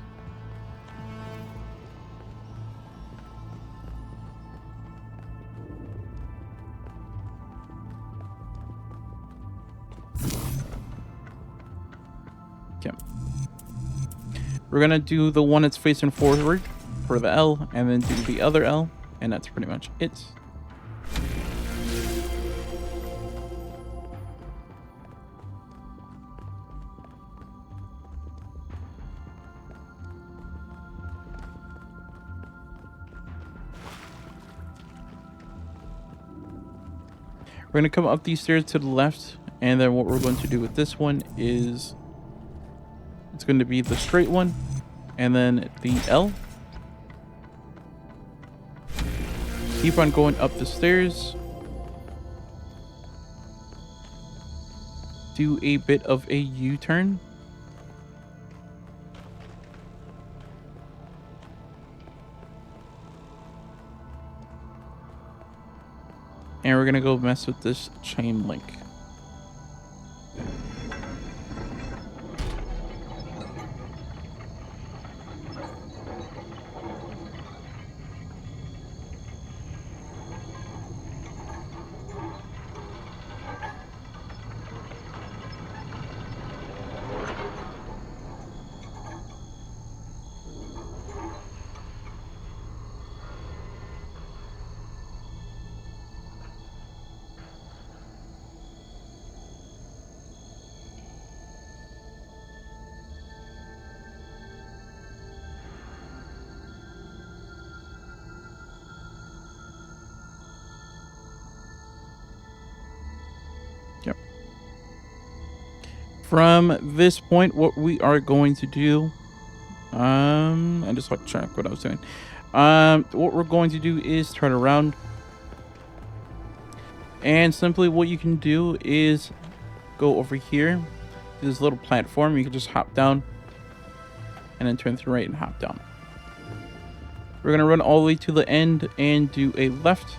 Okay. We're gonna do the one that's facing forward for the L, and then do the other L, and that's pretty much it. We're gonna come up these stairs to the left, and then what we're going to do with this one is it's going to be the straight one, and then the L. Keep on going up the stairs. Do a bit of a U-turn. And we're gonna go mess with this chain link. Yep. From this point, what we are going to do, I just like to check what I was doing. What we're going to do is turn around, and simply what you can do is go over here to this little platform. You can just hop down, and then turn to the right and hop down. We're gonna run all the way to the end and do a left.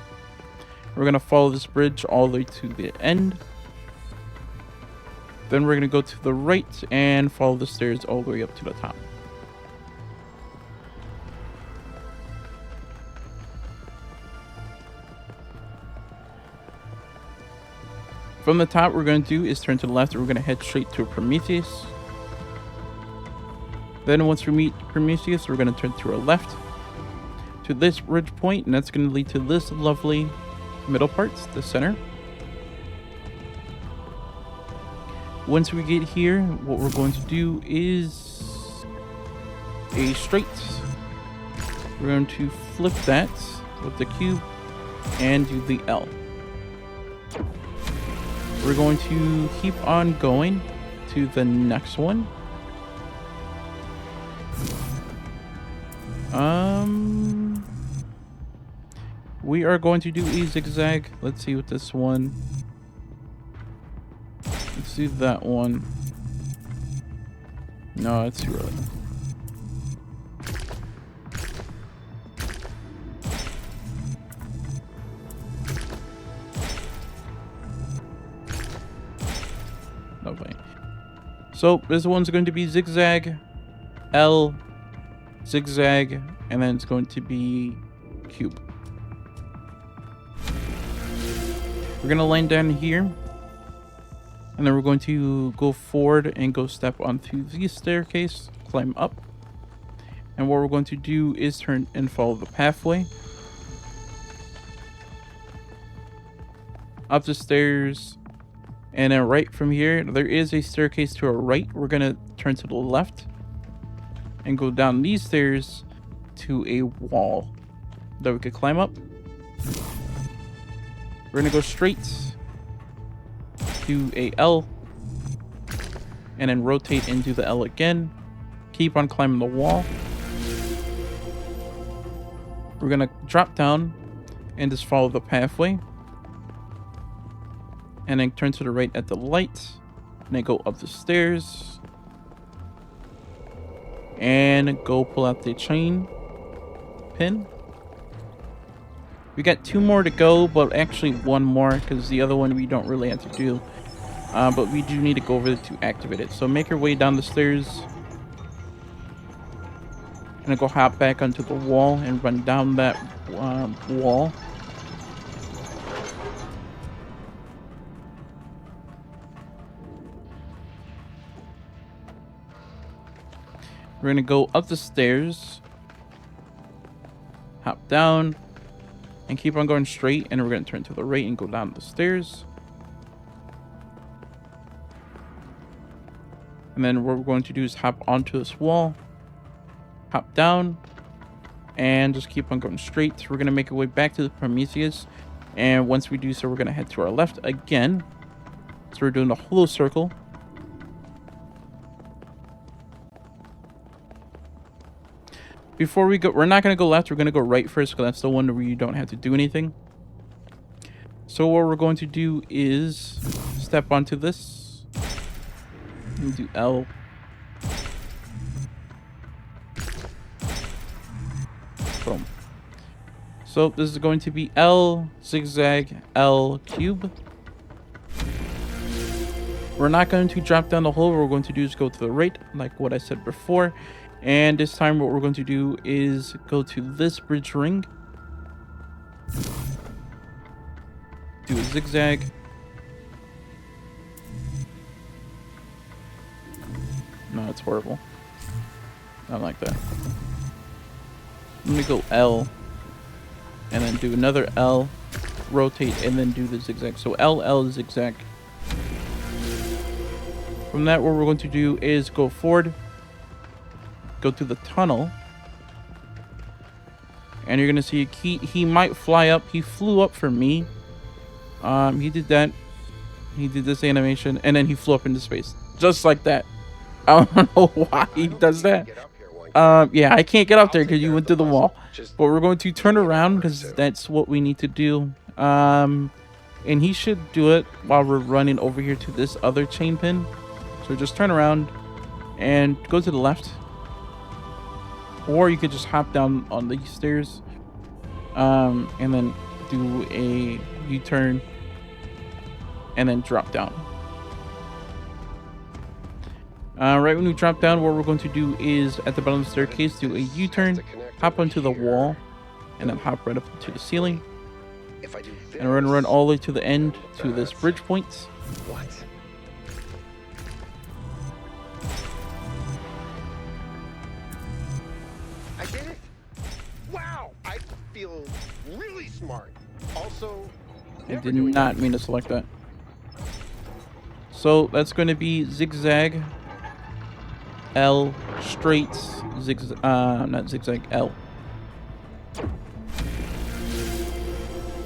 We're gonna follow this bridge all the way to the end. Then we're going to go to the right and follow the stairs all the way up to the top. From the top, what we're going to do is turn to the left. We're going to head straight to Prometheus. Then once we meet Prometheus, we're going to turn to our left to this ridge point, and that's going to lead to this lovely middle part, the center. Once we get here, what we're going to do is a straight. We're going to flip that with the cube and do the L. We're going to keep on going to the next one. We are going to do a zigzag. Let's see what this one. Let's do that one. No, it's too early. Lovely. So this one's going to be zigzag, L, zigzag, and then it's going to be cube. We're going to land down here. And then we're going to go forward and go step onto the staircase, climb up. And what we're going to do is turn and follow the pathway. Up the stairs. And then right from here, there is a staircase to our right. We're going to turn to the left. And go down these stairs to a wall that we could climb up. We're going to go straight to a L and then rotate into the L again. Keep on climbing the wall. We're gonna drop down and just follow the pathway and then turn to the right at the light and then go up the stairs and go pull out the chain pin. We got 2 more to go, but actually 1 more because the other one we don't really have to do. But we do need to go over to activate it. So make your way down the stairs. And go hop back onto the wall and run down that wall. We're going to go up the stairs. Hop down. And keep on going straight. And we're going to turn to the right and go down the stairs. And then what we're going to do is hop onto this wall, hop down, and just keep on going straight. We're going to make our way back to the Prometheus. And once we do so, we're going to head to our left again. So we're doing the whole circle. Before we go, we're not going to go left. We're going to go right first because that's the one where you don't have to do anything. So what we're going to do is step onto this. And do L. Boom. So this is going to be L zigzag L cube. We're not going to drop down the hole. What we're going to do is go to the right, like what I said before. And this time what we're going to do is go to this bridge ring. Do a zigzag. No, it's horrible. I don't like that. Let me go L. And then do another L. Rotate and then do the zigzag. So L, L, zigzag. From that, what we're going to do is go forward. Go to the tunnel. And you're going to see he might fly up. He flew up for me. He did that. He did this animation. And then he flew up into space. Just like that. I don't know why he does that. Yeah, I can't get up there because you went through the wall. But we're going to turn around because that's what we need to do. And he should do it while we're running over here to this other chain pin. So just turn around and go to the left. Or you could just hop down on the stairs. And then do a U-turn. And then drop down. Right when we drop down, what we're going to do is at the bottom of the staircase, do a U-turn, hop onto the wall, and then hop right up to the ceiling. And we're going to run all the way to the end to this bridge point. What? I did it! Wow! I feel really smart. Also, I did not mean to select that. So that's going to be zigzag. L straight zigzag, not zigzag, L.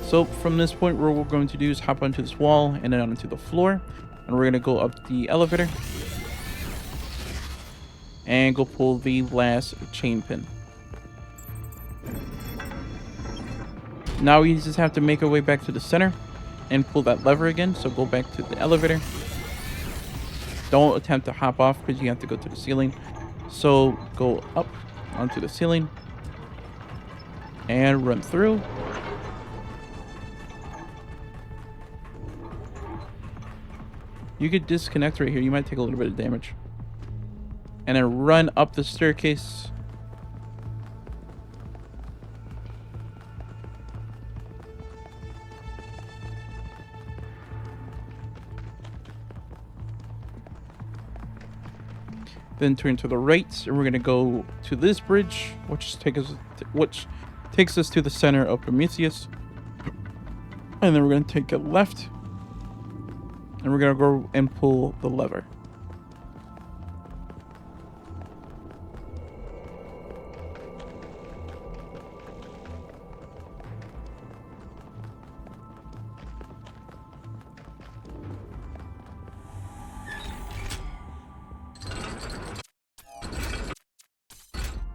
So from this point, what we're going to do is hop onto this wall and then onto the floor, and we're going to go up the elevator and go pull the last chain pin. Now we just have to make our way back to the center and pull that lever again. So go back to the elevator. Don't attempt to hop off because you have to go to the ceiling. So go up onto the ceiling and run through. You could disconnect right here. You might take a little bit of damage. And then run up the staircase. Then turn to the right, and we're gonna go to this bridge, which takes us to the center of Prometheus. And then we're gonna take a left, and we're gonna go and pull the lever.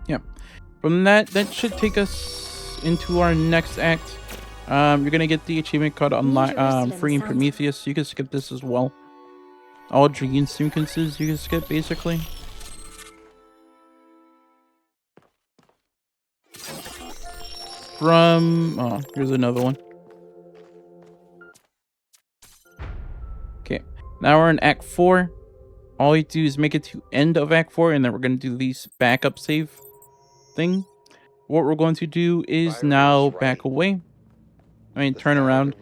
Yeah, from that should take us into our next act. You're gonna get the achievement called freeing Prometheus. You can skip this as well. All dream sequences you can skip basically. Here's another one. Okay, now we're in Act 4. All you do is make it to end of Act 4, and then we're gonna do these backup save thing. What we're going to do is now back away. I mean, turn around,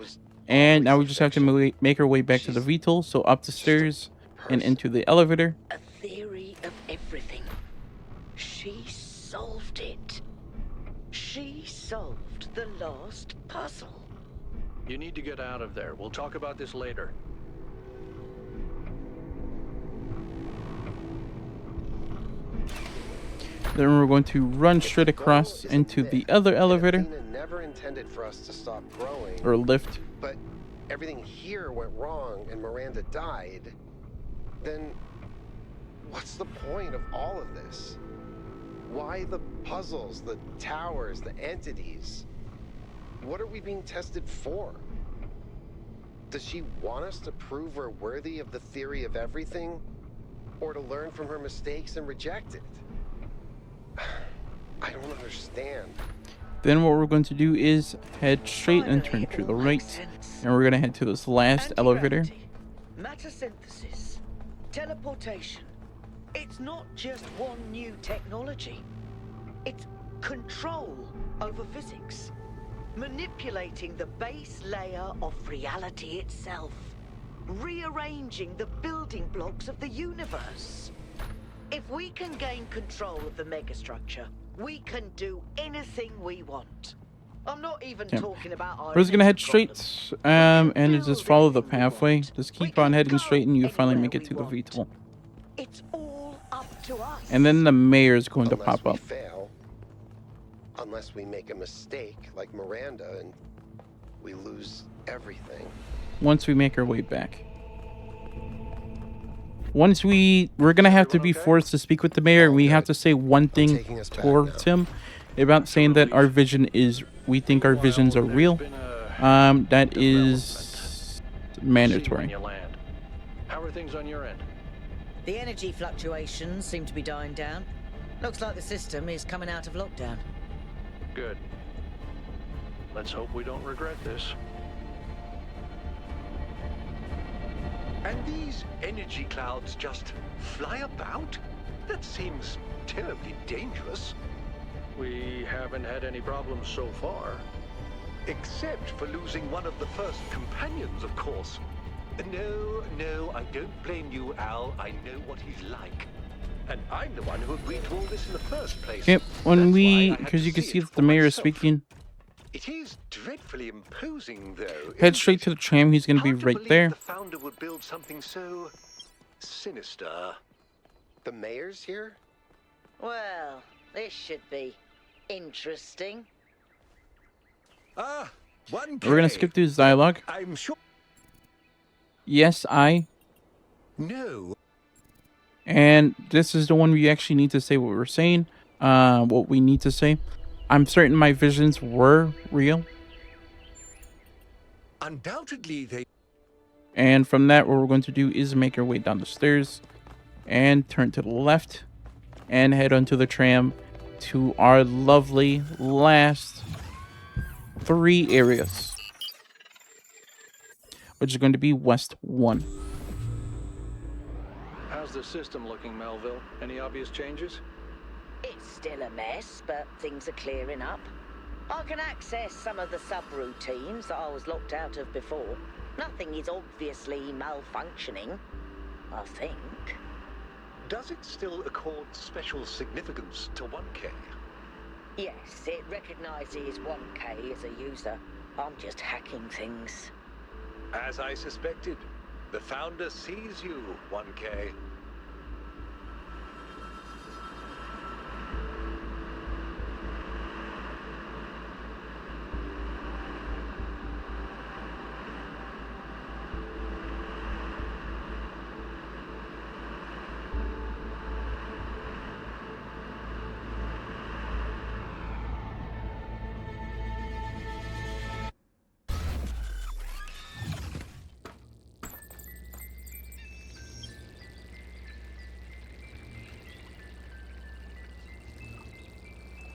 and now we just have to make our way back to the VTOL. So up the stairs and into the elevator. A theory of everything. She solved it. She solved the last puzzle. You need to get out of there. We'll talk about this later. Then we're going to run straight across into the other elevator. Never intended for us to stop growing. Or lift. But everything here went wrong and Miranda died. Then what's the point of all of this? Why the puzzles, the towers, the entities? What are we being tested for? Does she want us to prove we're worthy of the theory of everything? Or to learn from her mistakes and reject it? I don't understand. Then what we're going to do is head straight and turn to the right. And we're going to head to this last elevator. Matter synthesis, teleportation. It's not just one new technology. It's control over physics. Manipulating the base layer of reality itself. Rearranging the building blocks of the universe. If we can gain control of the megastructure, we can do anything we want. I'm not even talking about our We're just gonna head problems. straight and just follow the pathway. Just keep on heading straight and you finally make it to the VTOL. It's all up to us. And then the mayor is going to Unless pop we up. fail, unless we make a mistake like Miranda and we lose everything. Once we make our way back. Once we're gonna have to be forced to speak with the mayor, and we have to say one thing taking us back towards now. him about saying that our vision is, we think our visions are real. That is See when mandatory. you land. How are things on your end? The energy fluctuations seem to be dying down. Looks like the system is coming out of lockdown. Good. Let's hope we don't regret this. And these energy clouds just fly about? That seems terribly dangerous. We haven't had any problems so far. Except for losing one of the first companions, of course. No, I don't blame you, Al. I know what he's like. And I'm the one who agreed to all this in the first place. Okay, when That's why we, I had because to you can see see it that for the mayor is myself. speaking, It is dreadfully imposing, though. head isn't straight it? to the tram. He's gonna be Hard to right believe there. The founder would build something so sinister. The mayor's here? Well, this should be interesting. Ah, one. We're gonna skip through his dialogue. I'm sure. Yes, I. No. And this is the one we actually need to say what we're saying. What we need to say. I'm certain my visions were real. Undoubtedly, they. And from that, what we're going to do is make our way down the stairs and turn to the left and head onto the tram to our lovely last 3 areas, which is going to be West 1. How's the system looking, Melville? Any obvious changes? It's still a mess, but things are clearing up. I can access some of the subroutines that I was locked out of before. Nothing is obviously malfunctioning, I think. Does it still accord special significance to 1K? Yes, it recognizes 1K as a user. I'm just hacking things. As I suspected, the founder sees you, 1K.